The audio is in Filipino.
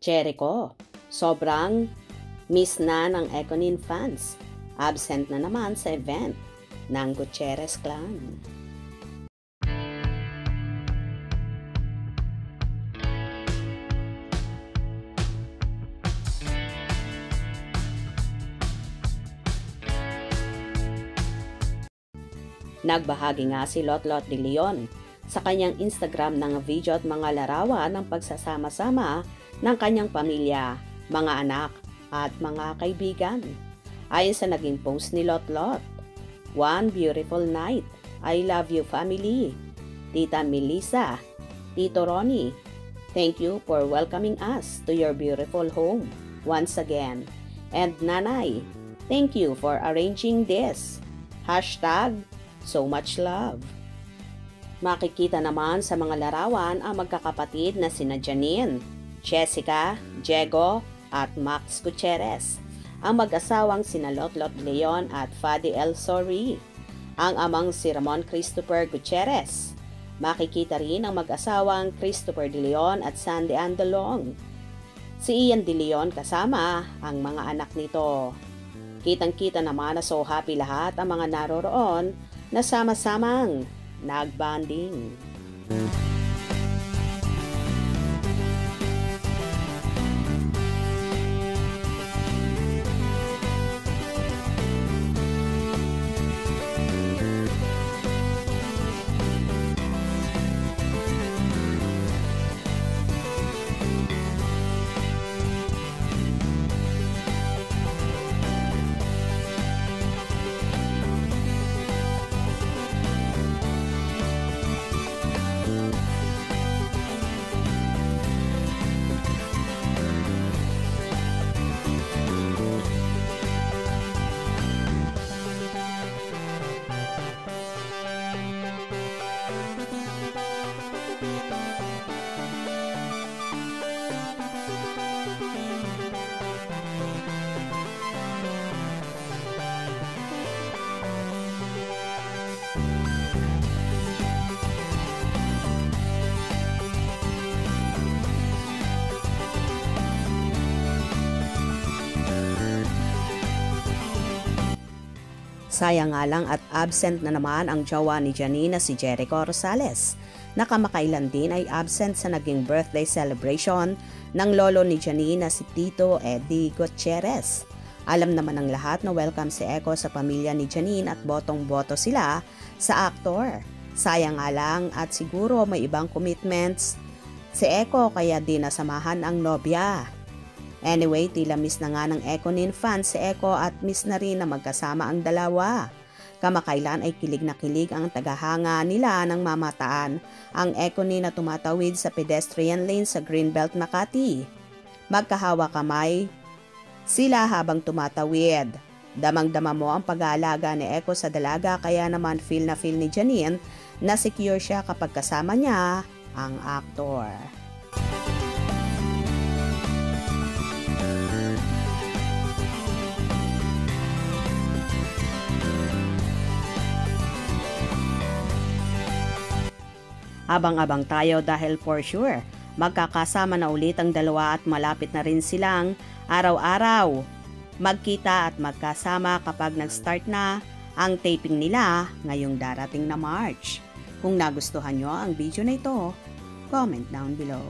Jericho, sobrang miss na ng Econin fans. Absent na naman sa event ng Gutierrez Clan. Nagbahagi nga si Lotlot de Leon sa kanyang Instagram ng video at mga larawan ng pagsasama-sama ng kanyang pamilya, mga anak at mga kaibigan. Ayon sa naging post ni Lotlot, "One beautiful night. I love you family. Tita Melissa, Tito Ronnie, thank you for welcoming us to your beautiful home once again. And Nanay, thank you for arranging this. Hashtag so much love." Makikita naman sa mga larawan ang magkakapatid na sina Janine, Jessica, Diego at Max Gutierrez, ang mag-asawang sina Lotlot Leon at Fadi El Sori, ang amang si Ramon Christopher Gutierrez. Makikita rin ang mag-asawang Christopher De Leon at Sandy Andalong. Si Ian De Leon kasama ang mga anak nito. Kitang-kita naman na so happy lahat ang mga naroroon na sama-samang nagbanding. Sayang nga lang at absent na naman ang jowa ni Janine na si Jericho Rosales, na kamakailan din ay absent sa naging birthday celebration ng lolo ni Janine na si Tito Eddie Gutierrez. Alam naman ng lahat na welcome si Eco sa pamilya ni Janine at botong-boto sila sa aktor. Sayang nga lang at siguro may ibang commitments si Eco kaya di nasamahan ang nobya. Anyway, tila miss na nga ng Econin fans si Eco at miss na rin na magkasama ang dalawa. Kamakailan ay kilig na kilig ang tagahanga nila ng mamataan ang Econin na tumatawid sa pedestrian lane sa Greenbelt, Makati. Magkahawa kamay sila habang tumatawid. Damang-dama mo ang pag-aalaga ni Eco sa dalaga kaya naman feel na feel ni Janine na secure siya kapag kasama niya ang aktor. Abang-abang tayo dahil for sure, magkakasama na ulit ang dalawa at malapit na rin silang araw-araw magkita at magkasama kapag nag-start na ang taping nila ngayong darating na March. Kung nagustuhan nyo ang video na ito, comment down below.